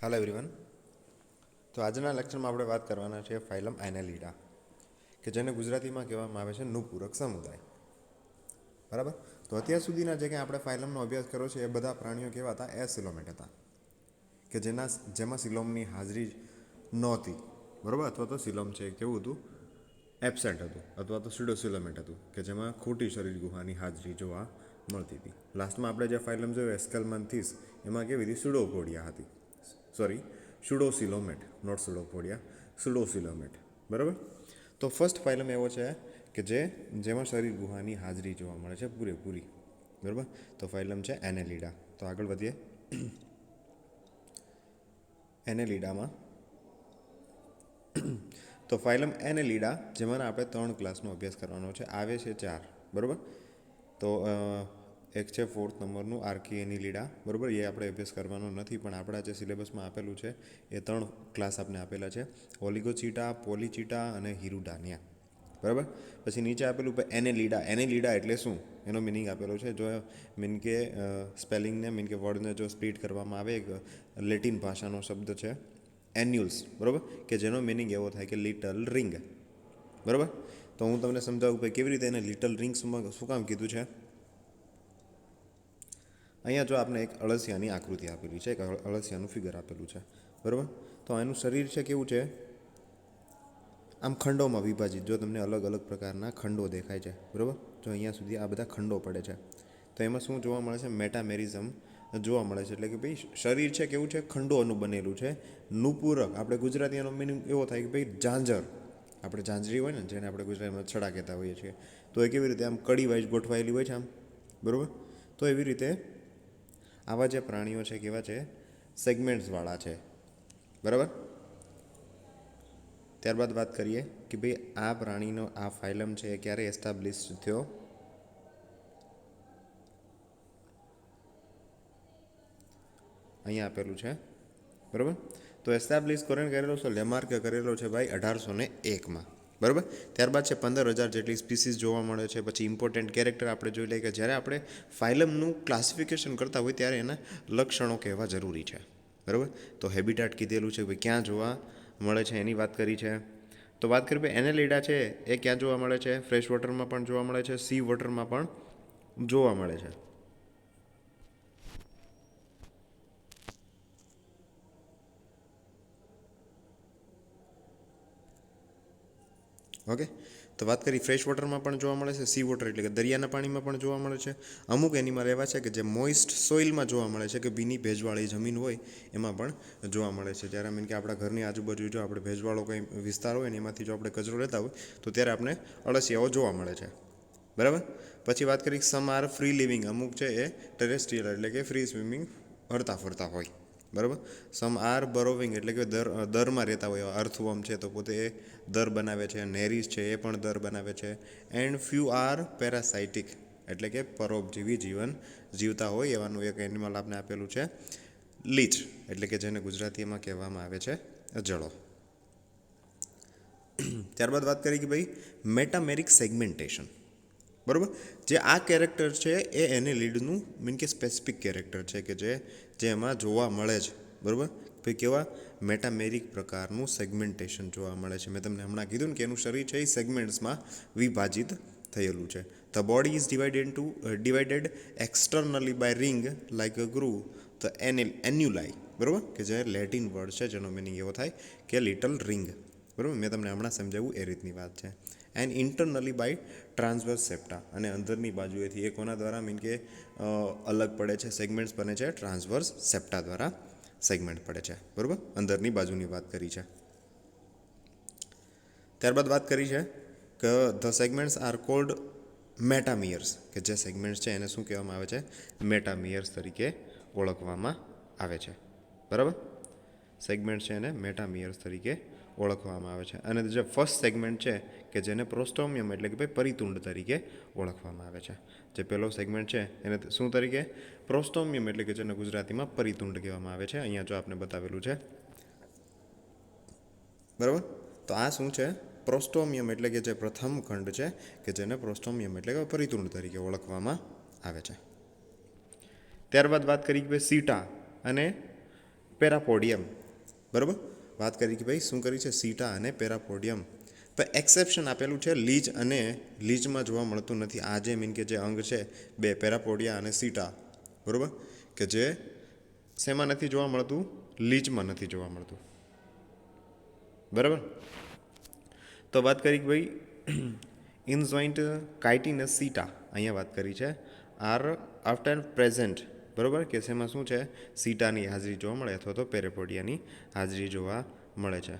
Hello everyone. તો આજના લેક્ચરમાં આપણે વાત કરવાના છે ફાઇલમ એનેલિડા, કે જેને ગુજરાતીમાં કહેવામાં આવે છે નુપૂરક સમુદાય. બરાબર. તો અત્યાર સુધીના જે કંઈ આપણે ફાઇલમનો અભ્યાસ કર્યો છે એ બધા પ્રાણીઓ કેવા હતા? એસિલોમેટ હતા, કે જેમાં સિલોમની હાજરી નહોતી. બરાબર. અથવા તો સિલોમ છે કેવું હતું? એબસેન્ટ હતું, અથવા તો સ્યુડોસિલોમેટ હતું, કે જેમાં ખોટી શરીર ગુહાની હાજરી જોવા મળતી હતી. લાસ્ટમાં આપણે જે ફાઇલમ જોયું એસ્કેલમન્થીસ, એમાં કેવી હતી? સ્યુડોપોડિયા હતી. સ્યુડોસિલોમેટ, નોટ સ્યુડોપોડિયા, સ્યુડોસિલોમેટ. બરાબર. તો ફર્સ્ટ ફાઇલમ એવો છે કે જેમાં શરીર ગુહાની હાજરી જોવા મળે છે પૂરેપૂરી. બરાબર. તો ફાઇલમ છે એનેલિડા. તો આગળ વધીએ. એનેલિડામાં તો ફાઇલમ એનેલિડા, જેમાં આપણે 3 ક્લાસનો અભ્યાસ કરવાનો છે, આવે છે 4. બરાબર. તો એક છે 4th નંબરનું આર્કી એનિલિડા. બરાબર. એ આપણે અભ્યાસ કરવાનો નથી, પણ આપણા જે સિલેબસમાં આપેલું છે એ 3 ક્લાસ આપણે આપેલા છે: ઓલિગોચીટા, પોલીચીટા અને હિરુડાનિયા. બરાબર. પછી નીચે આપેલું એનેલિડા. એનેલિડા એટલે શું એનો મિનિંગ આપેલો છે. જો મીન કે સ્પેલિંગને મીન કે વર્ડને જો સ્પ્લિટ કરવામાં આવે, એક લેટિન ભાષાનો શબ્દ છે એન્યુલ્સ. બરાબર. કે જેનો મિનિંગ એવો થાય કે લિટલ રિંગ. બરાબર. તો હું તમને સમજાવું કે કેવી રીતે એને લિટલ રિંગ શું કામ કીધું છે. અહીંયા જો આપણે એક અળસિયાની આકૃતિ આપેલી છે, એક અળસિયાનું ફિગર આપેલું છે. બરાબર. તો એનું શરીર છે કેવું છે? આમ ખંડોમાં વિભાજિત. જો તમને અલગ અલગ પ્રકારના ખંડો દેખાય છે. બરાબર. જો અહીંયા સુધી આ બધા ખંડો પડે છે, તો એમાં શું જોવા મળે છે? મેટામેરિઝમ જોવા મળે છે. એટલે કે ભાઈ શરીર છે કેવું છે? ખંડોનું બનેલું છે. નુપૂરક, આપણે ગુજરાતીનો મિનિંગ એવો થાય કે ભાઈ ઝાંઝર. આપણે ઝાંઝરી હોય ને, જેને આપણે ગુજરાતીમાં છડા કહેતા હોઈએ છીએ, તો એ કેવી રીતે આમ કડી વાઇઝ ગોઠવાયેલી હોય છે આમ. બરાબર. તો એવી રીતે આવા જે પ્રાણીઓ છે કેવા છે? સેગમેન્ટ્સવાળા છે. બરાબર. ત્યારબાદ વાત કરીએ કે ભાઈ આ પ્રાણીનો આ ફાઇલમ છે એ ક્યારે એસ્ટાબ્લિશ થયો? અહીંયા આપેલું છે. બરાબર. તો એસ્ટાબ્લિશ કરેલો છે લેમાર્કે કરેલો છે ભાઈ 1801માં. બરાબર. ત્યારબાદ છે 15,000 જેટલી સ્પીસીસ જોવા મળે છે. પછી ઇમ્પોર્ટન્ટ કેરેક્ટર આપણે જોઈ લઈએ કે જ્યારે આપણે ફાઇલમનું ક્લાસિફિકેશન કરતા હોય ત્યારે એના લક્ષણો કહેવા જરૂરી છે. બરાબર. તો હેબિટાટ કીધેલું છે ભાઈ ક્યાં જોવા મળે છે એની વાત કરી છે. તો વાત કરીએ ભાઈ એનેલિડા છે એ ક્યાં જોવા મળે છે? ફ્રેશ વોટરમાં પણ જોવા મળે છે, સી વોટરમાં પણ જોવા મળે છે. ઓકે. તો વાત કરી ફ્રેશ વોટરમાં પણ જોવા મળે છે, સી વોટર એટલે કે દરિયાના પાણીમાં પણ જોવા મળે છે. અમુક એનિમલ એવા છે કે જે મોઇસ્ટ સોઇલમાં જોવા મળે છે, કે ભીની ભેજવાળી જમીન હોય એમાં પણ જોવા મળે છે. જ્યારે મીન કે આપણા ઘરની આજુબાજુ જો આપણે ભેજવાળો કંઈ વિસ્તાર હોય ને એમાંથી જો આપણે કચરો લેતા હોય તો ત્યારે આપણે અળસિયાઓ જોવા મળે છે. બરાબર. પછી વાત કરી સમ આર ફ્રી લિવિંગ. અમુક છે એ ટેરેસ્ટ્રિયલ એટલે કે ફ્રી સ્વિમિંગ, હરતા ફરતા હોય. બરાબર. સમ આર બરોવિંગ એટલે કે દરમાં રહેતા હોય. અર્થવોર્મ છે તો પોતે એ દર બનાવે છે. નેરીસ છે એ પણ દર બનાવે છે. એન્ડ ફ્યુ આર પેરાસાઇટિક એટલે કે પરોપજીવી જીવન જીવતા હોય એવાનું એક એનિમલ આપણે આપેલું છે લીચ, એટલે કે જેને ગુજરાતીમાં કહેવામાં આવે છે જળો. ત્યારબાદ વાત કરી કે ભાઈ મેટામેરિક સેગમેન્ટેશન. બરાબર. જે આ કેરેક્ટર છે એ એને લીડનું મીન કે સ્પેસિફિક કેરેક્ટર છે કે જે એમાં જોવા મળે છે. બરાબર. ભાઈ કેવા મેટામેરિક પ્રકારનું સેગમેન્ટેશન જોવા મળે છે. મેં તમને હમણાં કીધું ને કે એનું શરીર છે એ સેગમેન્ટ્સમાં વિભાજિત થયેલું છે. The body is divided externally by ring like a groove the annuli. બરાબર. કે જે લેટિન વર્ડ છે જેનો મિનિંગ એવો થાય કે લિટલ રિંગ. બરાબર. મેં તમને હમણાં સમજાવ્યું એ રીતની વાત છે. એન્ડ ઇન્ટરનલી બાય ટ્રાન્સવર્સ સેપ્ટા, અને અંદરની બાજુએથી એ કોના દ્વારા મીન કે અલગ પડે છે? સેગમેન્ટ્સ બને છે ટ્રાન્સવર્સ સેપ્ટા દ્વારા સેગમેન્ટ પડે છે. બરાબર. અંદરની બાજુની વાત કરી છે. ત્યારબાદ વાત કરી છે કે ધ સેગમેન્ટ્સ આર કોલ્ડ મેટામિયર્સ, કે જે સેગમેન્ટ્સ છે એને શું કહેવામાં આવે છે? મેટામિયર્સ તરીકે ઓળખવામાં આવે છે. બરાબર. સેગમેન્ટ છે એને મેટામિયર્સ તરીકે ઓળખવામાં આવે છે. અને જે ફર્સ્ટ સેગમેન્ટ છે કે જેને પ્રોસ્ટોમિયમ એટલે કે ભાઈ પરિતુંડ તરીકે ઓળખવામાં આવે છે. જે પહેલો સેગમેન્ટ છે એને શું તરીકે? પ્રોસ્ટોમિયમ એટલે કે જેને ગુજરાતીમાં પરિતુંડ કહેવામાં આવે છે. અહીંયા જો આપણે બતાવેલું છે. બરાબર. તો આ શું છે? પ્રોસ્ટોમિયમ એટલે કે જે પ્રથમ ખંડ છે કે જેને પ્રોસ્ટોમિયમ એટલે કે પરિતુંડ તરીકે ઓળખવામાં આવે છે. ત્યારબાદ વાત કરી કે સીટા અને પેરાપોડિયમ, બરાબર. વાત કરી કે ભાઈ શું કરી છે, સીટા અને પેરાપોડિયમ. પણ એક્સેપ્શન આપેલું છે લીજ, અને લીજમાં જોવા મળતું નથી. આ જે મીન કે જે અંગ છે બે, પેરાપોડિયા અને સીટા, બરાબર, કે જે શેમાં નથી જોવા મળતું, લીજમાં નથી જોવા મળતું, બરાબર. તો વાત કરી કે ભાઈ ઇનજોઇન્ટ કાઇટિનસ સીટા, અહીંયા વાત કરી છે, આર આફ્ટર પ્રેઝન્ટ, બરાબર, કે શેમાં શું છે, સીટાની હાજરી જોવા મળે અથવા તો પેરેપોડિયાની હાજરી જોવા મળે છે,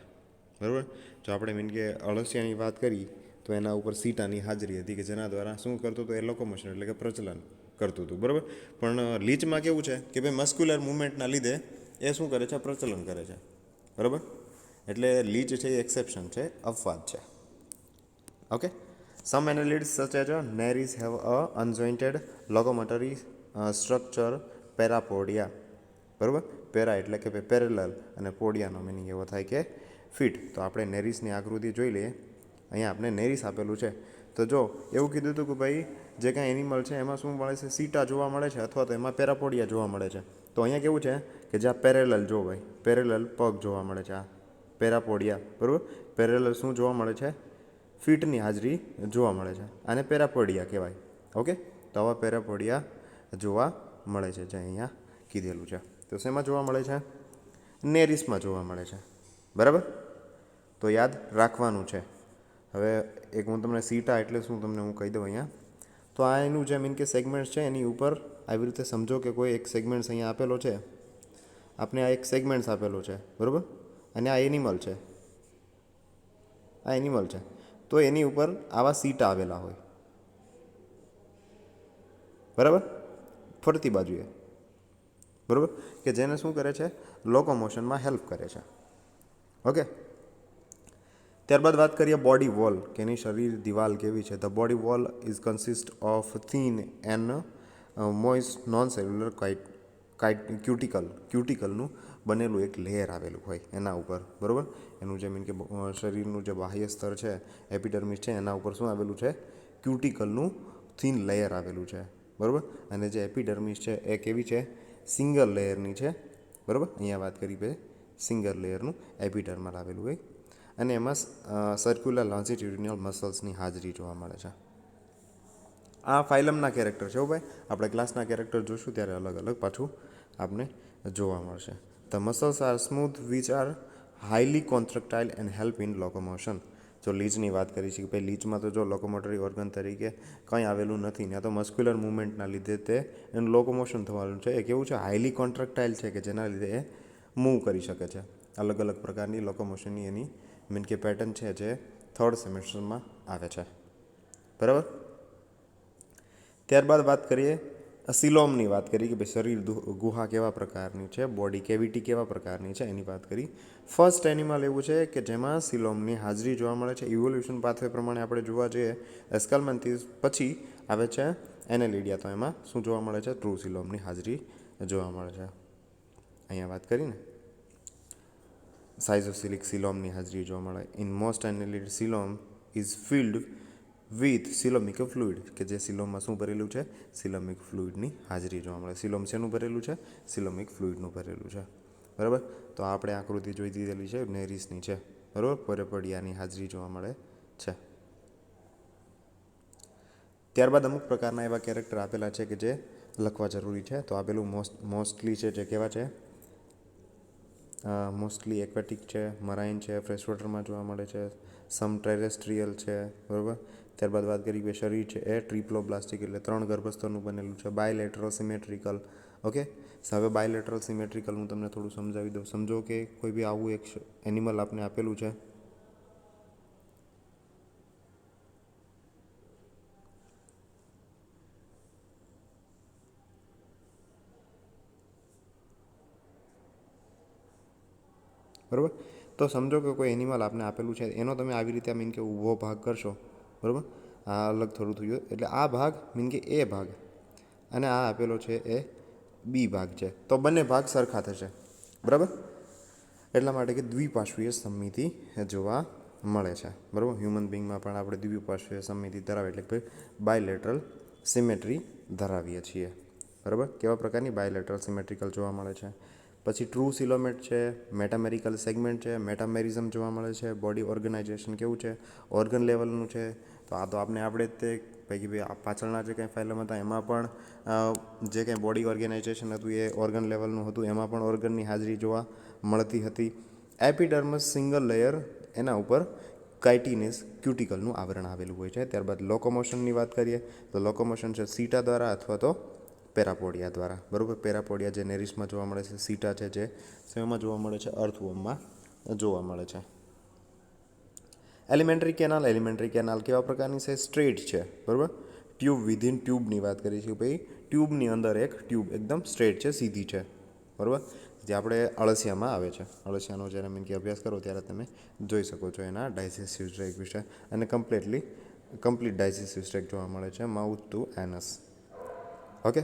બરાબર. જો આપણે મીન કે અળસિયાની વાત કરી તો એના ઉપર સીટાની હાજરી હતી, કે જેના દ્વારા શું કરતું હતું, એ લોકોમોશન એટલે કે પ્રચલન કરતું હતું, બરાબર. પણ લીચમાં કેવું છે કે ભાઈ મસ્ક્યુલર મુવમેન્ટના લીધે એ શું કરે છે, પ્રચલન કરે છે, બરાબર. એટલે લીચ છે એ એક્સેપ્શન છે, અપવાદ છે. Okay. Some annelids such as Nereis have a unjointed locomotory structure parapodia, બરાબર. પેરા એટલે કે ભાઈ પેરેલલ, અને પોડિયાનો મિનિંગ એવો થાય કે ફિટ. તો આપણે નેરીસની આકૃતિ જોઈ લઈએ. અહીંયા આપણે નેરીસ આપેલું છે. તો જો એવું કીધું હતું કે ભાઈ જે કાંઈ એનિમલ છે એમાં શું મળે છે, સીટા જોવા મળે છે, અથવા તો એમાં પેરાપોડિયા જોવા મળે છે. તો અહીંયા કેવું છે કે જ્યાં પેરેલલ જો ભાઈ પેરેલલ પગ જોવા મળે છે, આ પેરાપોડિયા, બરાબર. પેરેલલ શું જોવા મળે છે, ફીટની હાજરી જોવા મળે છે, આને પેરાપોડિયા કહેવાય. ઓકે. તો આવા પેરાપોડિયા જોવા મળે છે, જે અહીંયા કીધેલું છે. તો શેમાં જોવા મળે છે, નેરીસમાં જોવા મળે છે, બરાબર. તો યાદ રાખવાનું છે. હવે એક હું તમને સીટા એટલે શું તમને હું કહી દઉં અહીંયા. તો આ એનું જે મીન કે સેગમેન્ટ્સ છે એની ઉપર આવી રીતે સમજો કે કોઈ એક સેગમેન્ટ્સ અહીંયા આપેલો છે, આપણે આ એક સેગમેન્ટ્સ આપેલો છે, બરાબર, અને આ એનિમલ છે, આ એનિમલ છે. તો એની ઉપર આવા સીટા આવેલા હોય, બરાબર, ફરતી બાજુએ, બરાબર, કે જેને શું કરે છે, લોકોમોશનમાં હેલ્પ કરે છે. ઓકે. ત્યારબાદ વાત કરીએ બોડી વોલ, કે એની શરીર દિવાલ કેવી છે. The body wall is consist of thin and moist non cellular ક્યુટિકલનું બનેલું એક લેયર આવેલું હોય એના ઉપર, બરાબર. એનું જે મીન કે શરીરનું જે બાહ્ય સ્તર છે, એપિડર્મિસ છે, એના ઉપર શું આવેલું છે, ક્યુટિકલનું થીન લેયર આવેલું છે, બરાબર. અને જે એપિડર્મિસ છે એ કેવી છે, સિંગલ લેયરની છે, બરાબર. અહીંયા વાત કરી ભાઈ સિંગલ લેયરનું એપિડર્મલ આવેલું હોય, અને એમાં સર્ક્યુલર લોન્જિટ્યુડિનલ મસલ્સની હાજરી જોવા મળે છે. આ ફાઇલમના કેરેક્ટર છે ભાઈ. આપણે ક્લાસના કેરેક્ટર જોઈશું ત્યારે અલગ અલગ પાછું આપણે જોવા મળશે. The muscles are smooth which are highly contractile and help in locomotion. જો લીચની વાત કરી છે કે ભાઈ લીચમાં તો જો લોકોમોટરી ઓર્ગન તરીકે કંઈ આવેલું નથી ને, તો મસ્ક્યુલર મુવમેન્ટના લીધે તે એનું લોકોમોશન થવાનું છે. એ કેવું છે, હાઈલી કોન્ટ્રક્ટાઇલ છે, કે જેના લીધે એ મૂવ કરી શકે છે. અલગ અલગ પ્રકારની લોકોમોશનની એની મીન કે પેટર્ન છે જે થર્ડ સેમેસ્ટરમાં આવે છે, બરાબર. ત્યારબાદ વાત કરીએ સિલોમની વાત કરી કે ભાઈ શરીર ગુહા કેવા પ્રકારની છે, બોડી કેવિટી કેવા પ્રકારની છે, એની વાત કરી. ફર્સ્ટ એનિમલ એવું છે કે જેમાં સિલોમની હાજરી જોવા મળે છે. ઇવોલ્યુશન પાથવે પ્રમાણે આપણે જોવા જઈએ એસ્કાલ્મેન્થીસ પછી આવે છે એનેલિડિયા. તો એમાં શું જોવા મળે છે, ટ્રુ સિલોમની હાજરી જોવા મળે છે. અહીંયા વાત કરીને સાઇઝોસિલિક સિલોમની હાજરી જોવા મળે. In most annelid coelom is filled with coelomic fluid, કે જે સિલોમમાં શું ભરેલું છે, સિલોમિક ફ્લુઇડની હાજરી જોવા મળે. સિલોમ શેનું ભરેલું છે, સિલોમિક ફ્લુઇડનું ભરેલું છે, બરાબર. તો આપણે આકૃતિ જોઈ દીધેલી છે, નેરીસની છે, બરાબર. પેરાપોડિયાની હાજરી જોવા મળે છે. ત્યારબાદ અમુક પ્રકારના એવા કેરેક્ટર આપેલા છે કે જે લખવા જરૂરી છે. તો આપેલું મોસ્ટલી છે, જે કેવા છે, મોસ્ટલી એક્વેટિક છે, મરાઇન છે, ફ્રેશ વોટરમાં જોવા મળે છે, સમ ટેરેસ્ટ્રિયલ છે, બરાબર. ત્યારબાદ વાત કરી કે શરીર છે એ ટ્રિપ્લોબ્લાસ્ટિક એટલે 3 ગર્ભસ્થળનું બનેલું છે. Bilateral symmetrical. ઓકે. હવે બાયલેટરલ સિમેટ્રિકલ હું તમને થોડું સમજાવી દઉં. સમજો કે કોઈ બી આવું એક એનિમલ આપને આપેલું છે, બરાબર. તો સમજો કે કોઈ એનિમલ આપને આપેલું છે, એનો તમે આવી રીતે મીન કે ઊભો ભાગ કરશો, બરાબર. આ અલગ થોડું થયું, એટલે આ ભાગ મીન કે એ ભાગ, અને આ આપેલો છે એ બી ભાગ છે. તો બંને ભાગ સરખા થશે, બરાબર. એટલા માટે કે દ્વિપાર્શ્વીય સમમિતિ જોવા મળે છે, બરાબર. હ્યુમન બિંગમાં પણ આપણે દ્વિપાર્શ્વીય સમમિતિ ધરાવીએ એટલે કે બાયલેટરલ સિમેટ્રી ધરાવીએ છીએ, બરાબર. કેવા પ્રકારની બાયલેટરલ સિમેટ્રિકલ જોવા મળે છે. પછી ટ્રુ સિલોમેટ છે, મેટામેરિકલ સેગમેન્ટ છે, મેટામેરિઝમ જોવા મળે છે, બોડી ઓર્ગેનાઇઝેશન કેવું છે, ઓર્ગન લેવલનું છે. તો આ તો આપણે જ તે ભાઈ આ પાછળના જે કંઈ ફાઇલમ હતા એમાં પણ જે કંઈ બોડી ઓર્ગેનાઇઝેશન હતું એ ઓર્ગન લેવલનું હતું, એમાં પણ ઓર્ગનની હાજરી જોવા મળતી હતી. એપિડર્મસ સિંગલ લેયર, એના ઉપર કાઇટિનેસ ક્યુટિકલનું આવરણ આવેલું હોય છે. ત્યારબાદ લોકોમોશનની વાત કરીએ તો લોકોમોશન છે સીટા દ્વારા અથવા તો પેરાપોડિયા દ્વારા, બરાબર. પેરાપોડિયા જે નેરિસમાં જોવા મળે છે, સીટા છે જે શેમાં જોવા મળે છે, અર્થવોર્મમાં જોવા મળે છે. એલિમેન્ટરી કેનાલ કેવા પ્રકારની છે, સ્ટ્રેટ છે, બરાબર. ટ્યુબ વિધિન ટ્યુબની વાત કરી છે, ભાઈ ટ્યુબની અંદર એક ટ્યુબ એકદમ સ્ટ્રેટ છે, સીધી છે, બરાબર. જે આપણે અળસિયામાં આવે છે. અળસિયાનો જ્યારે મીન કે અભ્યાસ કરો ત્યારે તમે જોઈ શકો છો એના ડાયજેસ્ટિવ ટ્રેક વિશે, અને કમ્પ્લીટ ડાયજેસ્ટિવ ટ્રેક જોવા મળે છે માઉથ ટુ એનસ. ઓકે.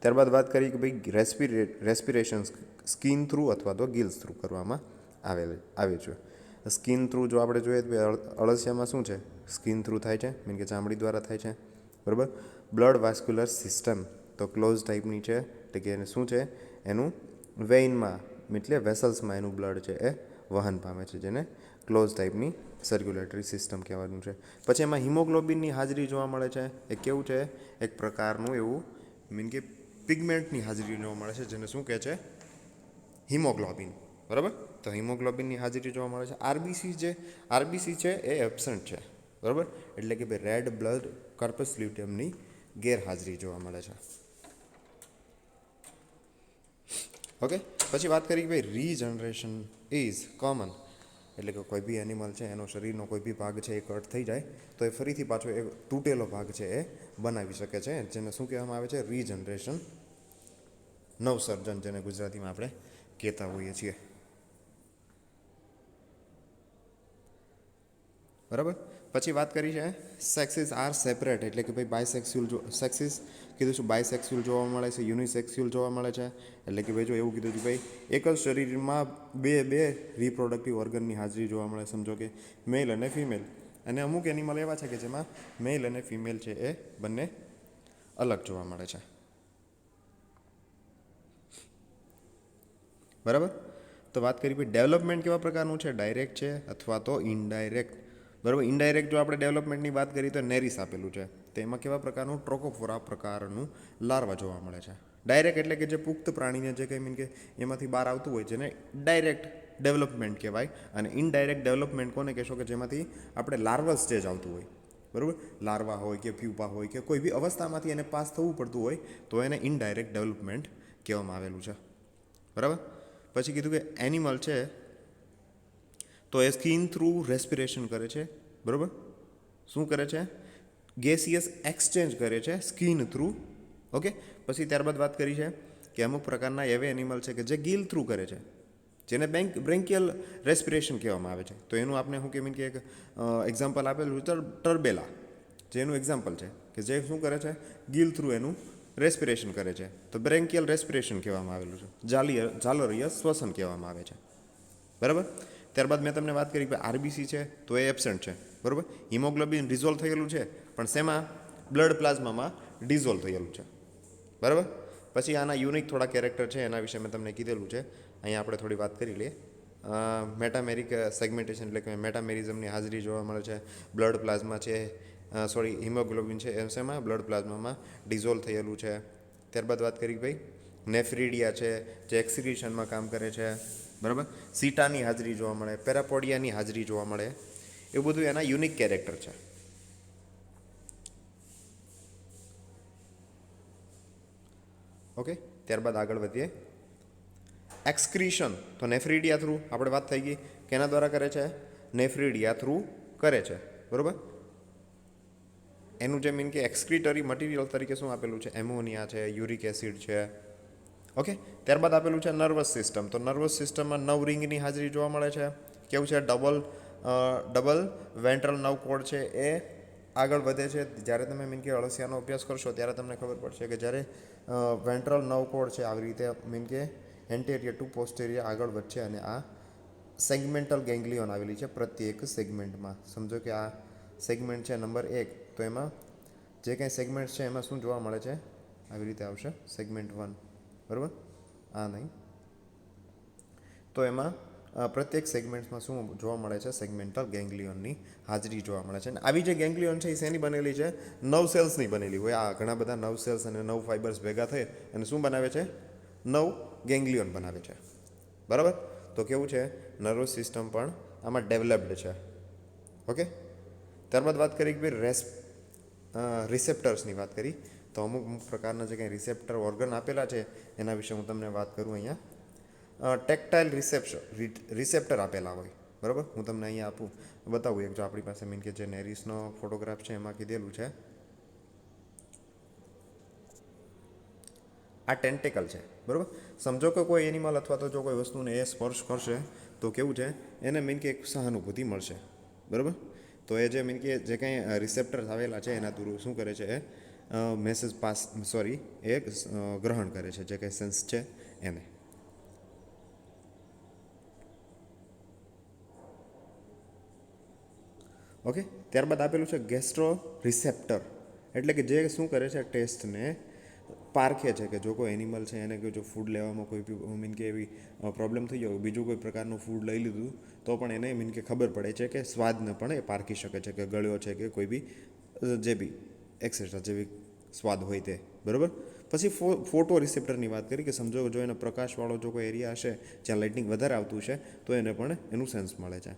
ત્યારબાદ વાત કરીએ કે ભાઈ રેસ્પિરેશન સ્કિન થ્રુ અથવા તો ગિલ્સ થ્રુ કરવામાં આવે છે. સ્કિન થ્રુ જો આપણે જોઈએ તો અળસિયામાં શું છે, સ્કિન થ્રુ થાય છે, મીન કે ચામડી દ્વારા થાય છે, બરાબર. બ્લડ વાસ્ક્યુલર સિસ્ટમ તો ક્લોઝ ટાઈપની છે, એટલે કે એને શું છે, એનું વેઇનમાં એટલે વેસલ્સમાં એનું બ્લડ છે એ વહન પામે છે, જેને ક્લોઝ ટાઈપની સર્ક્યુલેટરી સિસ્ટમ કહેવાનું છે. પછી એમાં હિમોગ્લોબિનની હાજરી જોવા મળે છે. એ કેવું છે, એક પ્રકારનું એવું મીન કે પિગમેન્ટની હાજરી જોવા મળે છે, જેને શું કહે છે, હિમોગ્લોબિન, બરાબર. તો હિમોગ્લોબિનની હાજરી જોવા મળે છે. આરબીસી છે એ એબસન્ટ છે, બરાબર. એટલે કે ભાઈ રેડ બ્લડ કર્પસ લ્યુટિયમની ગેરહાજરી જોવા મળે છે. ઓકે. પછી વાત કરી કે ભાઈ રીજનરેશન ઇઝ કોમન, એટલે કે કોઈ બી એનિમલ છે એનો શરીરનો કોઈ બી ભાગ છે એ કટ થઈ જાય તો એ ફરીથી પાછો એ તૂટેલો ભાગ છે એ બનાવી શકે છે, જેને શું કહેવામાં આવે છે, રીજનરેશન, નવસર્જન, જેને ગુજરાતીમાં આપણે કહેતા હોઈએ છીએ, બરાબર. પછી વાત કરી છે સેક્સિસ આર સેપરેટ, એટલે કે ભાઈ સેક્સિસ કીધું છું, બાયસેક્સ્યુઅલ જોવા મળે છે, યુનિસેક્સ્યુઅલ જોવા મળે છે. એટલે કે ભાઈ જો એવું કીધું છે ભાઈ એક જ શરીરમાં બે રિપ્રોડક્ટિવ ઓર્ગનની હાજરી જોવા મળે, સમજો કે મેલ અને ફિમેલ. અને અમુક એનિમલ એવા છે કે જેમાં મેલ અને ફિમેલ છે એ બંને અલગ જોવા મળે છે, બરાબર. તો વાત કરી ભાઈ ડેવલપમેન્ટ કેવા પ્રકારનું છે, ડાયરેક્ટ છે અથવા તો ઇનડાયરેક્ટ, બરાબર. ઇનડાયરેક્ટ જો આપણે ડેવલપમેન્ટની વાત કરીએ તો નેરિસ આપેલું છે, તો એમાં કેવા પ્રકારનું ટ્રોકોફોરા પ્રકારનું લાર્વા જોવા મળે છે. ડાયરેક્ટ એટલે કે જે પુખ્ત પ્રાણીને જે કંઈ મીન કે એમાંથી બહાર આવતું હોય જેને ડાયરેક્ટ ડેવલપમેન્ટ કહેવાય. અને ઇનડાયરેક્ટ ડેવલપમેન્ટ કોને કહેશો, કે જેમાંથી આપણે લાર્વલ સ્ટેજ આવતું હોય, બરાબર. લાર્વા હોય કે પ્યુપા હોય કે કોઈ બી અવસ્થામાંથી એને પાસ થવું પડતું હોય તો એને ઇનડાયરેક્ટ ડેવલપમેન્ટ કહેવામાં આવેલું છે, બરાબર. પછી કીધું કે એનિમલ છે તો એ સ્કિન થ્રુ રેસ્પિરેશન કરે છે, બરાબર. શું કરે છે, ગેસિયસ એક્સચેન્જ કરે છે સ્કિન થ્રુ. ઓકે. પછી ત્યારબાદ વાત કરી છે કે અમુક પ્રકારના એવા એનિમલ છે કે જે ગિલ થ્રુ કરે છે, જેને બ્રેન્કિયલ રેસ્પિરેશન કહેવામાં આવે છે. તો એનું આપણે શું કે એક એક્ઝામ્પલ આપેલું છે ટર્બેલા, જેનું એક્ઝામ્પલ છે કે જે શું કરે છે, ગિલ થ્રુ એનું રેસ્પિરેશન કરે છે, તો બ્રેન્કિયલ રેસ્પિરેશન કહેવામાં આવેલું છે, ઝાલરીય શ્વસન કહેવામાં આવે છે, બરાબર. ત્યારબાદ મેં તમને વાત કરી કે આરબીસી છે તો એ એબસન્ટ છે, બરાબર. હિમોગ્લોબિન ડિઝોલ્વ થયેલું છે, પણ શેમાં, બ્લડ પ્લાઝમામાં ડિઝોલ્વ થયેલું છે, બરાબર. પછી આના યુનિક થોડા કેરેક્ટર છે, એના વિશે મેં તમને કીધેલું છે. અહીંયા આપણે થોડી વાત કરી લઈએ. મેટામેરિક સેગમેન્ટેશન, એટલે કે મેટામેરિઝમની હાજરી જોવા મળે છે. બ્લડ પ્લાઝમા છે, હિમોગ્લોબિન છે એ શેમાં, બ્લડ પ્લાઝમામાં ડિઝોલ્વ થયેલું છે. ત્યારબાદ વાત કરી ભાઈ નેફ્રિડિયા છે જે એક્સિક્રીશનમાં કામ કરે છે, બરાબર. સીટાની હાજરી જોવા મળે, પેરાપોડિયાની હાજરી જોવા મળે, એવું બધું એના યુનિક કેરેક્ટર છે. ઓકે. ત્યારબાદ આગળ વધીએ. એક્સક્રીશન તો નેફ્રિડિયા થ્રુ આપણે વાત થઈ ગઈ, કેના દ્વારા કરે છે, નેફ્રિડિયા થ્રુ કરે છે, બરાબર. એનું જે મીન કે એક્સક્રીટરી મટીરિયલ તરીકે શું આપેલું છે, એમોનિયા છે, યુરિક એસિડ છે. ઓકે. ત્યારબાદ આપેલું છે નર્વસ સિસ્ટમ, તો નર્વસ સિસ્ટમમાં 9 રિંગની હાજરી જોવા મળે છે. કેવું છે, ડબલ વેન્ટ્રલ નર્વ કોર્ડ છે એ આગળ વધે છે. જ્યારે તમે મીન કે અળસિયાનો અભ્યાસ કરશો ત્યારે તમને ખબર પડશે કે જ્યારે વેન્ટ્રલ નર્વ કોર્ડ છે આવી રીતે મીન કે એન્ટેરિયર ટુ પોસ્ટેરિયર આગળ વધશે, અને આ સેગમેન્ટલ ગેંગ્લિયોન આવેલી છે પ્રત્યેક સેગમેન્ટમાં. સમજો કે આ સેગમેન્ટ છે નંબર 1, તો એમાં જે કંઈ સેગમેન્ટ છે એમાં શું જોવા મળે છે, આવી રીતે આવશે સેગમેન્ટ 1, બરાબર. આ નહીં, તો એમાં પ્રત્યેક સેગમેન્ટમાં શું જોવા મળે છે, સેગમેન્ટલ ગેંગ્લિયોનની હાજરી જોવા મળે છે. અને આવી જે ગેંગ્લિયોન છે એ શેની બનેલી છે, નવ સેલ્સની બનેલી હોય. આ ઘણા બધા નવ સેલ્સ અને નવ ફાઇબર્સ ભેગા થઈ અને શું બનાવે છે, નવ ગેંગ્લિયોન બનાવે છે. બરાબર. તો કેવું છે, નર્વસ સિસ્ટમ પણ આમાં ડેવલપ્ડ છે. ઓકે. ત્યારબાદ વાત કરી કે ભાઈ રિસેપ્ટર્સની વાત કરી. તો અમુક પ્રકારના જે કંઈ રિસેપ્ટર ઓર્ગન આપેલા છે એના વિશે હું તમને વાત કરું. અહીંયા ટેક્ટાઇલ રિસેપ્ટર આપેલા હોય. બરાબર. હું તમને અહીંયા બતાવું એક. જો આપણી પાસે મીન કે જે નેરિસનો ફોટોગ્રાફ છે એમાં કીધેલું છે આ ટેન્ટેકલ છે. બરાબર. સમજો કે કોઈ એનિમલ અથવા તો જો કોઈ વસ્તુને એ સ્પર્શ કરશે તો કેવું છે, એને મીન કે એક સહાનુભૂતિ મળશે. બરાબર. તો એ જે મીન કે જે કંઈ રિસેપ્ટર્સ આવેલા છે એના થ્રુ શું કરે છે, મેસેજ એ ગ્રહણ કરે છે જે કંઈ સેન્સ છે એને. ઓકે. ત્યારબાદ આપેલું છે ગેસ્ટ્રો રિસેપ્ટર, એટલે કે જે શું કરે છે, ટેસ્ટને પારખે છે કે જો કોઈ એનિમલ છે એને જો ફૂડ લેવામાં કોઈ બી મીન કે એવી પ્રોબ્લેમ થઈ ગયો, બીજું કોઈ પ્રકારનું ફૂડ લઈ લીધું તો પણ એને મીન કે ખબર પડે છે કે સ્વાદને પણ એ પારખી શકે છે કે ગળ્યો છે કે કોઈ બી જે બી એક્સેટ્રા જેવી સ્વાદ હોય તે. બરાબર. પછી ફોટો રિસેપ્ટરની વાત કરી કે સમજો જો એનો પ્રકાશવાળો જો કોઈ એરિયા હશે જ્યાં લાઇટિંગ વધારે આવતું છે તો એને પણ એનું સેન્સ મળે છે.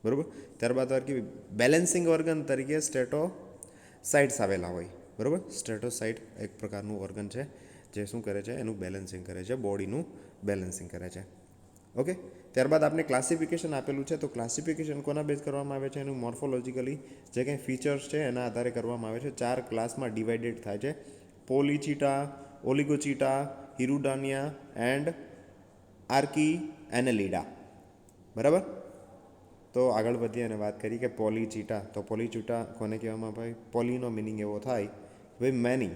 બરાબર. ત્યારબાદ વાત કરી બેલેન્સિંગ ઓર્ગન તરીકે સ્ટેટોસાઇટ્સ આવેલા હોય. બરાબર. સ્ટેટોસાઇટ એક પ્રકારનું ઓર્ગન છે જે શું કરે છે, એનું બેલેન્સિંગ કરે છે, બોડીનું બેલેન્સિંગ કરે છે. ઓકે. ત્યારબાદ આપણે ક્લાસિફિકેશન આપેલું છે. તો ક્લાસિફિકેશન કોના બેઝ કરવામાં આવે છે, એનું મોર્ફોલોજીકલી જે કંઈ ફીચર્સ છે એના આધારે કરવામાં આવે છે. 4 ક્લાસમાં ડિવાઇડેડ થાય છે: પોલીચીટા, ઓલિગોચીટા, હિરુડાનિયા એન્ડ આર્કી એનેલિડા. બરાબર. તો આગળ વધીએ અને વાત કરી કે પોલીચીટા. તો પોલીચીટા કોને કહેવામાં ભાઈ? પોલીનો મિનિંગ એવો થાય ભાઈ મેની.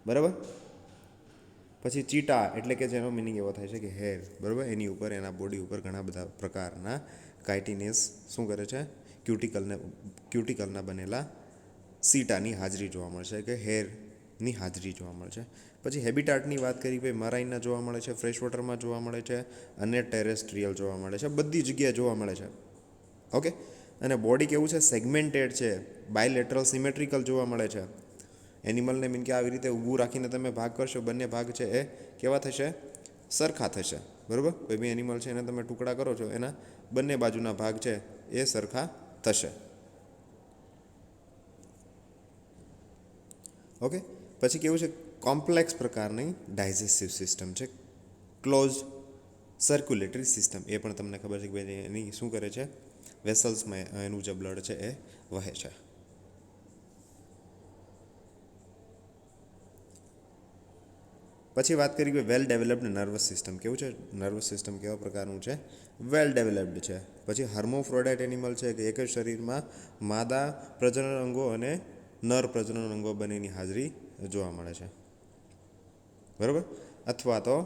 બરાબર. પછી ચીટા એટલે કે જેનો મિનિંગ એવો થાય છે કે હેર. બરાબર. એની ઉપર, એના બોડી ઉપર ઘણા બધા પ્રકારના કાઇટિનેસ શું કરે છે, ક્યુટિકલના બનેલા સીટાની હાજરી જોવા મળશે કે હેરની હાજરી જોવા મળશે. પછી હેબિટાટની વાત કરી ભાઈ મરાઇનના જોવા મળે છે, ફ્રેશ વોટરમાં જોવા મળે છે અને ટેરેસ્ટ્રીયલ જોવા મળે છે. બધી જગ્યાએ જોવા મળે છે. ઓકે. અને બોડી કેવું છે, સેગમેન્ટેડ છે, બાયલેટરલ સિમેટ્રિકલ જોવા મળે છે. એનિમલને મીન કે આવી રીતે ઊભું રાખીને તમે ભાગ કરશો, બંને ભાગ છે એ કેવા થશે, સરખા થશે. બરાબર. કોઈ બી એનિમલ છે એને તમે ટુકડા કરો છો, એના બંને બાજુના ભાગ છે એ સરખા થશે. ઓકે. પછી કેવું છે, કોમ્પ્લેક્સ પ્રકારની ડાયજેસ્ટિવ સિસ્ટમ છે, ક્લોઝ સર્ક્યુલેટરી સિસ્ટમ. એ પણ તમને ખબર છે કે ભાઈ એની શું કરે છે, વેસલ્સમાં એનું જે બ્લડ છે એ વહે છે. પછી વાત કરી કે વેલ ડેવલપ્ડ નર્વસ સિસ્ટમ. કેવું છે, નર્વસ સિસ્ટમ કેવા પ્રકારનું છે, વેલ ડેવલપ્ડ છે. પછી હર્મોફ્રોડાઇટ એનિમલ છે કે એક જ શરીરમાં માદા પ્રજનન અંગો અને નર પ્રજનન અંગો બંનેની હાજરી જોવા મળે છે. બરાબર. અથવા તો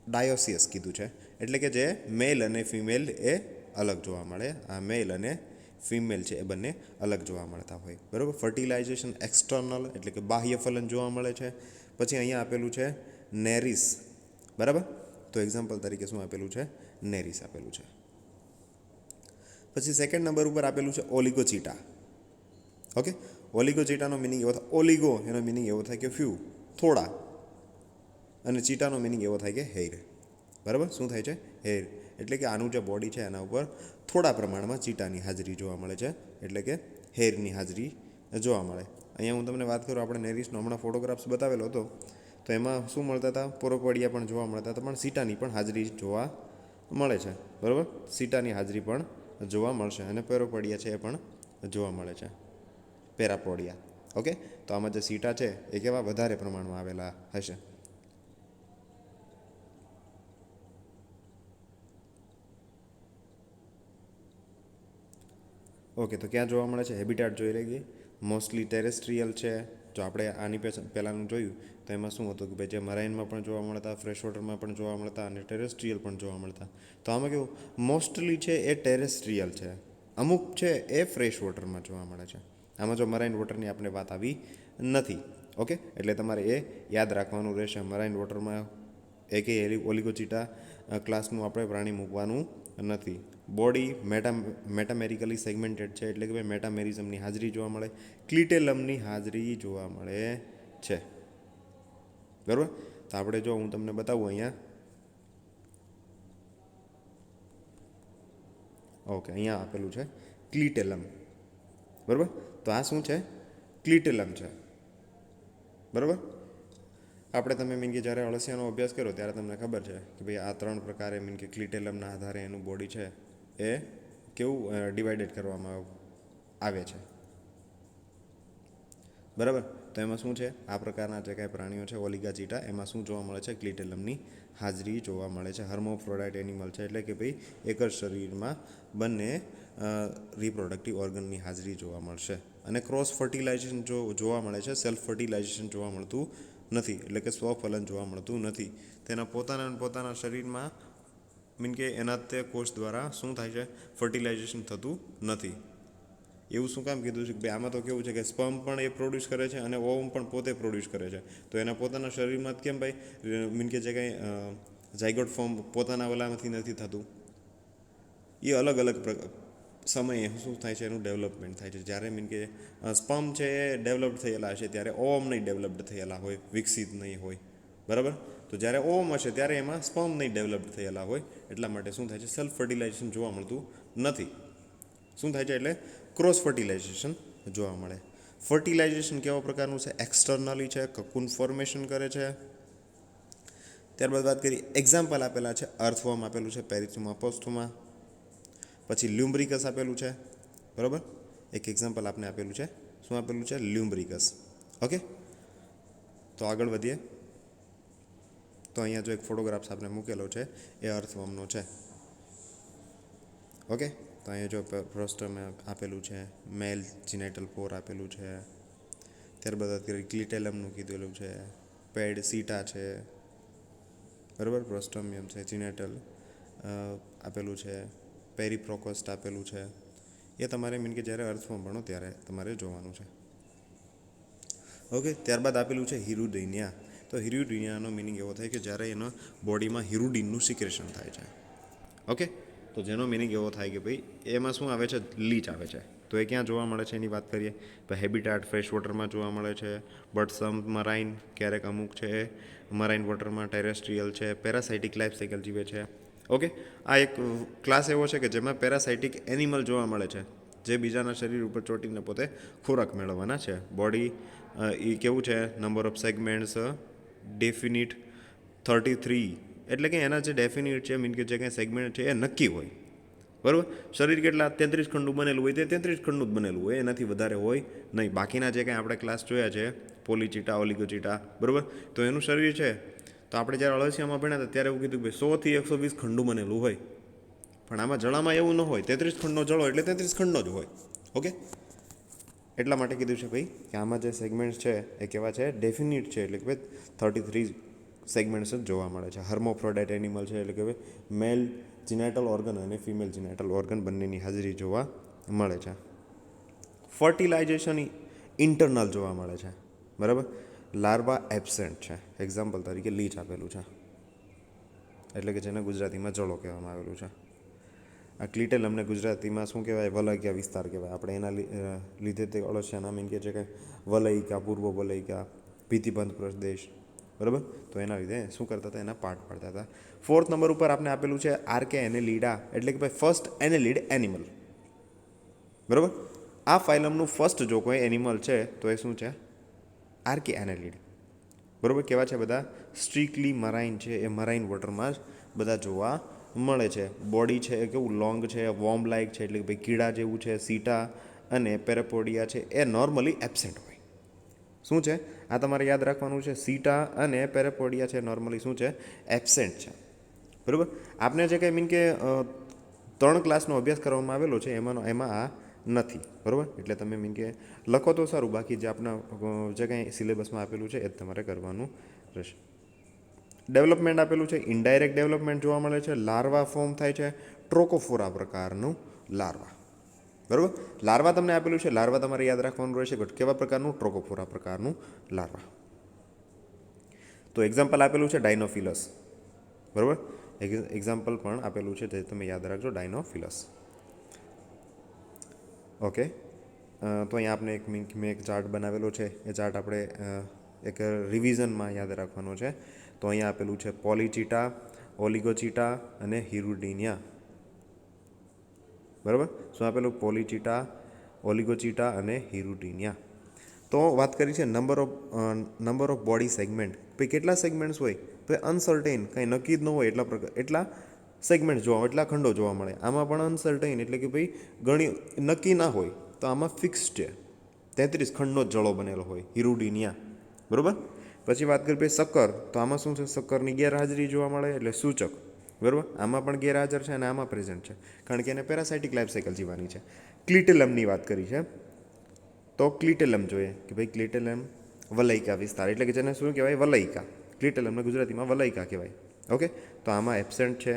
ડાયોસિયસ કીધું છે, એટલે કે જે મેલ અને ફિમેલ એ અલગ જોવા મળે. આ મેલ અને ફિમેલ છે એ બંને અલગ જોવા મળતા હોય. બરાબર. ફર્ટિલાઇઝેશન એક્સટર્નલ એટલે કે બાહ્ય ફલન જોવા મળે છે. પછી અહીંયા આપેલું છે નેરિસ. બરાબર. તો એક્ઝામ્પલ તરીકે શું આપેલું છે, નેરિસ આપેલું છે. પછી સેકન્ડ નંબર ઉપર આપેલું છે ઓલિગોચીટા. ઓકે. ઓલિગોચીટાનો મિનિંગ એવો થાય, ઓલિગો એનો મિનિંગ એવો થાય કે ફ્યુ, થોડા, અને ચીટાનો મિનિંગ એવો થાય કે હેર. બરાબર. શું થાય છે, હેર. એટલે કે આનું જે બોડી છે એના ઉપર થોડા પ્રમાણમાં ચીટાની હાજરી જોવા મળે છે, એટલે કે હેરની હાજરી જોવા મળે. અહીંયા હું તમને વાત કરું, આપણે નેરિસનો હમણાં ફોટોગ્રાફ્સ બતાવેલો હતો તો એમાં શું મળતા હતા, પોરોપોડિયા પણ જોવા મળતા હતા, પણ સીટાની પણ હાજરી જોવા મળે છે. બરાબર. સીટાની હાજરી પણ જોવા મળશે અને પોરોપોડિયા છે એ પણ જોવા મળે છે, પેરાપોડિયા. ઓકે. તો આમાં જે સીટા છે એ કેવા વધારે પ્રમાણમાં આવેલા હશે. ઓકે. તો ક્યાં જોવા મળે છે, હેબિટાટ જોઈ રહી. મોસ્ટલી ટેરેસ્ટ્રીયલ છે. જો આપણે આની પહેલાંનું જોયું તો એમાં શું હતું કે ભાઈ જે મરાઇનમાં પણ જોવા મળતા, ફ્રેશ વોટરમાં પણ જોવા મળતા અને ટેરેસ્ટ્રીયલ પણ જોવા મળતા. તો આમાં કેવું, મોસ્ટલી છે એ ટેરેસ્ટ્રીયલ છે, અમુક છે એ ફ્રેશ વોટરમાં જોવા મળે છે. આમાં જો મરાઇન વોટરની આપણે વાત આવી નથી. ઓકે. એટલે તમારે એ યાદ રાખવાનું રહેશે. મરાઇન વોટરમાં એકે ઓલિગોચીટા ક્લાસનું આપણે પ્રાણી મૂકવાનું નથી. બોડી મેટામેરિકલી સેગમેન્ટેડ છે, એટલે કે ભાઈ મેટામેરિઝમની હાજરી જોવા મળે, ક્લિટેલમની હાજરી જોવા મળે છે. બરાબર. તો આપણે જો હું તમને બતાવું અહીંયા, ઓકે, અહીંયા આપેલું છે ક્લિટેલમ. બરાબર. તો આ શું છે? ક્લિટેલમ છે. બરાબર. આપણે તમે મીન કે જ્યારે અળસિયાનો અભ્યાસ કરો ત્યારે તમને ખબર છે કે ભાઈ આ 3 પ્રકારે મીન કે ક્લિટેલમના આધારે એનું બોડી છે એ કેવું ડિવાઇડેડ કરવામાં આવે છે. બરાબર. તો એમાં શું છે? આ પ્રકારના જે કાંઈ પ્રાણીઓ છે ઓલિગાચીટા, એમાં શું જોવા મળે છે? ક્લિટેલમની હાજરી જોવા મળે છે. હર્મોફ્રોડાઇટ એનિમલ છે, એટલે કે ભાઈ એક જ શરીરમાં બંને રિપ્રોડક્ટિવ ઓર્ગનની હાજરી જોવા મળશે. અને ક્રોસ ફર્ટિલાઇઝેશન જોવા મળે છે, સેલ્ફ ફર્ટિલાઇઝેશન જોવા મળતું નથી, એટલે કે સ્વફલન જોવા મળતું નથી. તેના પોતાના શરીરમાં મીન કે એના તે કોષ દ્વારા શું થાય છે? ફર્ટિલાઇઝેશન થતું નથી. એવું શું કામ કીધું છે કે ભાઈ આમાં તો કેવું છે કે સ્પર્મ પણ એ પ્રોડ્યુસ કરે છે અને ઓવમ પણ પોતે પ્રોડ્યુસ કરે છે. તો એના પોતાના શરીરમાં કેમ ભાઈ મીન કે જે કંઈ ઝાયગોટ ફોર્મ પોતાના વલામાંથી નથી થતું? એ અલગ અલગ સમયે શું થાય છે? એનું ડેવલપમેન્ટ થાય છે. જ્યારે મીન કે સ્પર્મ છે એ ડેવલપ્ડ થયેલા હશે ત્યારે ઓવમ નહીં ડેવલપ્ડ થયેલા હોય, વિકસિત નહીં હોય. બરાબર. તો જ્યારે ઓવમ હશે ત્યારે એમાં સ્પર્મ નહીં ડેવલપ્ડ થયેલા હોય, એટલા માટે શું થાય છે? સેલ્ફ ફર્ટિલાઇઝેશન જોવા મળતું નથી. શું થાય છે? એટલે ક્રોસ ફર્ટિલાઇઝેશન જોવા મળે. ફર્ટિલાઇઝેશન કેવા પ્રકારનું છે? એક્સટર્નલી છે, કકુન ફોર્મેશન કરે છે. ત્યારબાદ વાત કરીએ, એક્ઝામ્પલ આપેલા છે. અર્થવર્મ આપેલું છે, પેરિથુમા પોસ્ટુમા, પછી લ્યુમ્બ્રિકસ આપેલું છે. બરાબર. એક એક્ઝામ્પલ આપને આપેલું છે. શું આપેલું છે? લ્યુમ્બ્રિકસ. ઓકે. તો આગળ વધીએ. તો અહીંયા જો એક ફોટોગ્રાફ્સ આપણે મૂકેલો છે એ અર્થવર્મનો છે. ઓકે. તો અહીંયા જો પ્રોસ્ટમ આપેલું છે, મેલ જીનેટલ પોર આપેલું છે. ત્યારબાદ ક્લિટેલમનું કીધેલું છે, પેડ સીટા છે. બરાબર. પ્રોસ્ટોમિયમ છે, જીનેટલ આપેલું છે, પેરીપ્રોકોસ્ટ આપેલું છે. એ તમારે મીન કે જ્યારે અર્થવર્મ ભણો ત્યારે તમારે જોવાનું છે. ઓકે. ત્યારબાદ આપેલું છે હિરુડિનિયા. તો હિરુડિનિયાનો મિનિંગ એવો થાય કે જ્યારે એના બોડીમાં હિરુડિનનું સિક્રેશન થાય છે. ઓકે. તો જેનો મિનિંગ એવો થાય કે ભાઈ એમાં શું આવે છે? લીચ આવે છે. તો એ ક્યાં જોવા મળે છે એની વાત કરીએ તો હેબિટાટ ફ્રેશ વોટરમાં જોવા મળે છે, બટ સમ મરાઇન, ક્યારેક અમુક છે મરાઇન વોટરમાં, ટેરેસ્ટ્રીયલ છે, પેરાસાઇટિક લાઈફ સાયકલ જીવે છે. ઓકે. આ એક ક્લાસ એવો છે કે જેમાં પેરાસાઇટિક એનિમલ જોવા મળે છે, જે બીજાના શરીર ઉપર ચોંટીને પોતે ખોરાક મેળવવાના છે. બોડી એ કેવું છે? નંબર ઓફ સેગમેન્ટ્સ ડેફિનિટ 33, એટલે કે એના જે ડેફિનિટ છે મીન કે જે કંઈ સેગમેન્ટ છે એ નક્કી હોય. બરાબર. શરીર કેટલા? 33 ખંડનું બનેલું હોય તે 33 ખંડનું જ બનેલું હોય, એનાથી વધારે હોય નહીં. બાકીના જે કંઈ આપણે ક્લાસ જોયા છે પોલીચીટા, ઓલિગોચીટા, બરાબર, તો એનું શરીર છે તો આપણે જ્યારે અળસિયામાં ભણ્યા હતા ત્યારે એવું કીધું કે 100 થી 120 ખંડનું બનેલું હોય. પણ આમાં જળામાં એવું ન હોય. 33 ખંડનો જળો એટલે 33 ખંડનો જ હોય. ઓકે. એટલા માટે કીધું છે ભાઈ કે આમાં જે સેગમેન્ટ્સ છે એ કેવા છે? ડેફિનિટ છે, એટલે કે ભાઈ 33 સેગમેન્ટ્સ જ જોવા મળે છે. હર્મોફ્રોડાઇટ એનિમલ છે, એટલે કે ભાઈ મેલ જીનેટલ ઓર્ગન અને ફિમેલ જીનેટલ ઓર્ગન બંનેની હાજરી જોવા મળે છે. ફર્ટિલાઇઝેશન ઇન્ટરનલ જોવા મળે છે. બરાબર. લાર્વા એબસેન્ટ છે. એક્ઝામ્પલ તરીકે લીચ આપેલું છે, એટલે કે જેને ગુજરાતીમાં જળો કહેવામાં આવેલું છે. આ ક્લિટેલમને ગુજરાતીમાં શું કહેવાય? વલયિકા વિસ્તાર કહેવાય. આપણે એના લીધે તે અળસિયાના મીન કે જે કંઈ વલયિકા, પૂર્વ વલયિકા, ભીતિબંધ પ્રદેશ, બરાબર, તો એના લીધે શું કરતા હતા? એના પાર્ટ પાડતા હતા. 4th નંબર ઉપર આપણે આપેલું છે આર્કે એનેલિડા, એટલે કે ભાઈ ફર્સ્ટ એનેલિડ એનિમલ. બરાબર. આ ફાઇલમનું ફર્સ્ટ જો કોઈ એનિમલ છે તો એ શું છે? આર્કે એનેલિડ. બરાબર. કેવા છે બધા? સ્ટ્રિકલી મરાઇન છે, એ મરાઇન વોટરમાં જ બધા જોવા મળે છે. બોડી છે એ કેવું? લોંગ છે, વોર્મ લાઇક છે, એટલે કે ભાઈ કીડા જેવું છે. સીટા અને પેરાપોડિયા છે એ નોર્મલી એબસેન્ટ હોય. શું છે? આ તમારે યાદ રાખવાનું છે. સીટા અને પેરાપોડિયા છે નોર્મલી શું છે? એબસેન્ટ છે. બરાબર. આપને જે કંઈ મીન કે 3 ક્લાસનો અભ્યાસ કરવામાં આવેલો છે એમાં આ નથી. બરાબર. એટલે તમે મીન કે લખો તો સારું, બાકી જે આપણા જે કંઈ સિલેબસમાં આપેલું છે એ જ તમારે કરવાનું રહેશે. ડેવલપમેન્ટ આપેલું છે. ઇનડાયરેક્ટ ડેવલપમેન્ટ જોવા મળે છે. લાર્વા ફોર્મ થાય છે. ટ્રોકોફોરા પ્રકારનું લાર્વા. બરાબર. લાર્વા તમને આપેલું છે. લાર્વા તમારે યાદ રાખવાનું રહેશે. કેવા પ્રકારનું? ટ્રોકોફોરા પ્રકારનું લાર્વા. તો એક્ઝામ્પલ આપેલું છે ડાયનોફિલસ. બરાબર. એક્ઝામ્પલ પણ આપેલું છે, જે તમે યાદ રાખજો, ડાયનોફિલસ. ઓકે. તો અહીંયા આપણે મેં એક ચાર્ટ બનાવેલો છે. એ ચાર્ટ આપણે એક રિવિઝનમાં યાદ રાખવાનો છે. તો અહીંયા આપેલું છે પોલીચીટા, ઓલિગોચીટા અને હિરુડિનિયા. બરાબર. શું આપેલું? પોલીચીટા, ઓલિગોચીટા અને હિરુડિનિયા. તો વાત કરી છે નંબર ઓફ બોડી સેગમેન્ટ. ભાઈ કેટલા સેગમેન્ટ્સ હોય? તો એ અનસર્ટેન, કંઈ નક્કી જ ન હોય એટલા સેગમેન્ટ એટલા ખંડો જોવા મળે. આમાં પણ અનસર્ટેન એટલે કે ભાઈ ઘણી નક્કી ના હોય. તો આમાં ફિક્સ છે, 33 ખંડનો જ જળો બનેલો હોય, હિરુડિનિયા. બરાબર. પછી વાત કરી ભાઈ શક્કર. તો આમાં શું છે? શક્કરની ગેરહાજરી જોવા મળે, એટલે સૂચક. બરાબર. આમાં પણ ગેરહાજર છે અને આમાં પ્રેઝન્ટ છે, કારણ કે એને પેરાસાઇટિક લાઈફ સાયકલ જીવવાની છે. ક્લિટેલમની વાત કરી છે. તો ક્લિટેલમ જોઈએ કે ભાઈ ક્લિટેલમ વલયિકા વિસ્તાર, એટલે કે જેને શું કહેવાય? વલયિકા. ક્લિટેલમને ગુજરાતીમાં વલયિકા કહેવાય. ઓકે. તો આમાં એબસેન્ટ છે.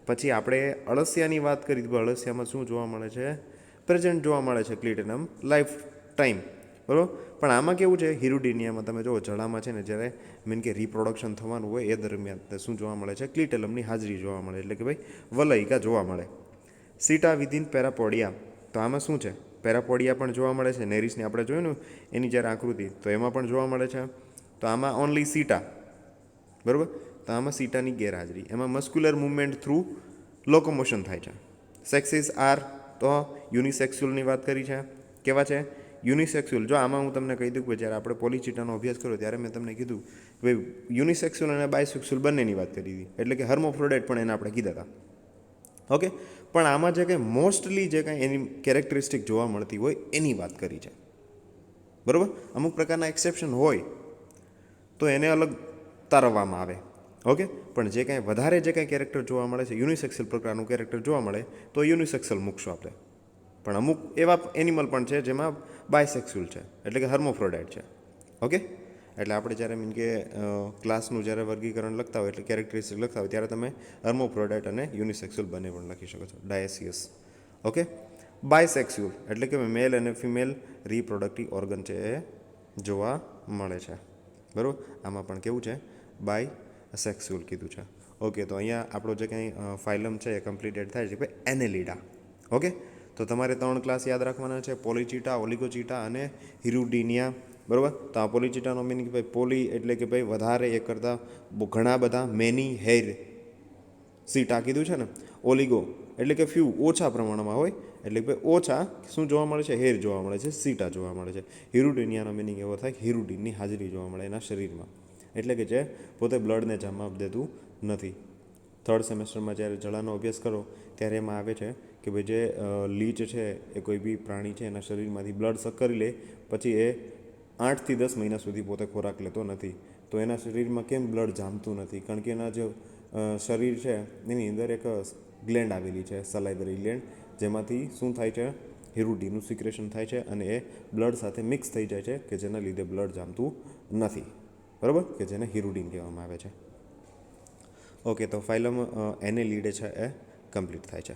પછી આપણે અળસિયાની વાત કરી તો અળસિયામાં શું જોવા મળે છે? પ્રેઝન્ટ જોવા મળે છે ક્લિટેલમ લાઈફ ટાઈમ. બરાબર. પણ આમાં કેવું છે? હિરુડિનિયામાં તમે જુઓ, જળામાં છે ને જ્યારે મીન કે રિપ્રોડક્શન થવાનું હોય એ દરમિયાન શું જોવા મળે છે? ક્લિટેલમની હાજરી જોવા મળે, એટલે કે ભાઈ વલયિકા જોવા મળે. સીટા વિધિન પેરાપોડિયા. તો આમાં શું છે? પેરાપોડિયા પણ જોવા મળે છે. નેરિસની આપણે જોયું ને એની જ્યારે આકૃતિ, તો એમાં પણ જોવા મળે છે. તો આમાં ઓનલી સીટા. બરાબર. તો આમાં સીટાની ગેરહાજરી. એમાં મસ્ક્યુલર મુવમેન્ટ થ્રુ લોકોમોશન થાય છે. સેક્સિસ આર. તો યુનિસેક્સ્યુઅલની વાત કરી છે. કેવા છે? યુનિસેક્સ્યુઅલ. જો આમાં હું તમને કહી દઉં કે જ્યારે આપણે પોલીચીટાનો અભ્યાસ કર્યો ત્યારે મેં તમને કીધું કે યુનિસેક્સ્યુઅલ અને બાયસેક્સ્યુઅલ બંનેની વાત કરી હતી, એટલે કે હર્મોફ્રોડાઇટ પણ એને આપણે કીધા હતા. ઓકે. પણ આમાં જે કંઈ મોસ્ટલી જે કંઈ એની કેરેક્ટરિસ્ટિક જોવા મળતી હોય એની વાત કરી છે. બરાબર. અમુક પ્રકારના એક્સેપ્શન હોય તો એને અલગ તારવવામાં આવે. ઓકે. પણ જે કાંઈ વધારે જે કાંઈ કેરેક્ટર જોવા મળે છે, યુનિસેક્સ્યુઅલ પ્રકારનું કેરેક્ટર જોવા મળે તો યુનિસેક્સ્યુઅલ મૂકશું આપણે. પણ અમુક એવા એનિમલ પણ છે જેમાં બાયસેક્સ્યુઅલ છે, એટલે કે હર્મોફ્રોડાઇટ છે. ઓકે. એટલે આપણે જ્યારે મીન કે ક્લાસનું જ્યારે વર્ગીકરણ લખતા હોય, એટલે કેરેક્ટરિસ્ટિક લખતા હોય, ત્યારે તમે હર્મોફ્રોડાઇટ અને યુનિસેક્સ્યુઅલ બંને પણ લખી શકો છો. ડાયસિયસ. ઓકે. બાયસેક્સ્યુઅલ એટલે કે મેલ અને ફિમેલ રિપ્રોડક્ટિવ ઓર્ગન છે એ જોવા મળે છે. બરાબર. આમાં પણ કેવું છે? બાયસેક્સ્યુઅલ કીધું છે. ઓકે. તો અહીંયા આપણો જે કંઈ ફાઇલમ છે એ કમ્પ્લીટેડ થાય છે ભાઈ એનેલિડા. ઓકે. તો તમારે 3 ક્લાસ યાદ રાખવાના છે: પોલીચીટા, ઓલિગોચીટા અને હિરુડિનિયા. બરાબર. તો આ પોલીચીટાનો મિનિંગ ભાઈ પોલી એટલે કે ભાઈ વધારે, એ કરતાં ઘણા બધા, મેની હેર સીટા કીધું છે ને. ઓલિગો એટલે કે ફ્યુ, ઓછા પ્રમાણમાં હોય, એટલે કે ભાઈ ઓછા શું જોવા મળે છે? હેર જોવા મળે છે, સીટા જોવા મળે છે. હિરુડિનિયાનો મિનિંગ એવો થાય હિરુડિનની હાજરી જોવા મળે એના શરીરમાં, એટલે કે જે પોતે બ્લડને જમા દેતું નથી. 3rd સેમેસ્ટરમાં જ્યારે જળાનો અભ્યાસ કરો ત્યારે એમાં આવે છે કે ભાઈ જે લીચ છે એ કોઈ બી પ્રાણી છે એના શરીરમાંથી બ્લડ સક કરી લે, પછી એ 8 થી 10 મહિના સુધી પોતે ખોરાક લેતો નથી. તો એના શરીરમાં કેમ બ્લડ જામતું નથી? કારણ કે એના જે શરીર છે એની અંદર એક ગ્લેન્ડ આવેલી છે, સલાઇવરી ગ્લેન્ડ, જેમાંથી શું થાય છે? હિરુડિનનું સિક્રેશન થાય છે અને એ બ્લડ સાથે મિક્સ થઈ જાય છે, કે જેના લીધે બ્લડ જામતું નથી. બરાબર. કે જેને હિરુડિન કહેવામાં આવે છે. ઓકે. તો ફાઇલમ એને લીડે છે એ કમ્પ્લીટ થાય છે.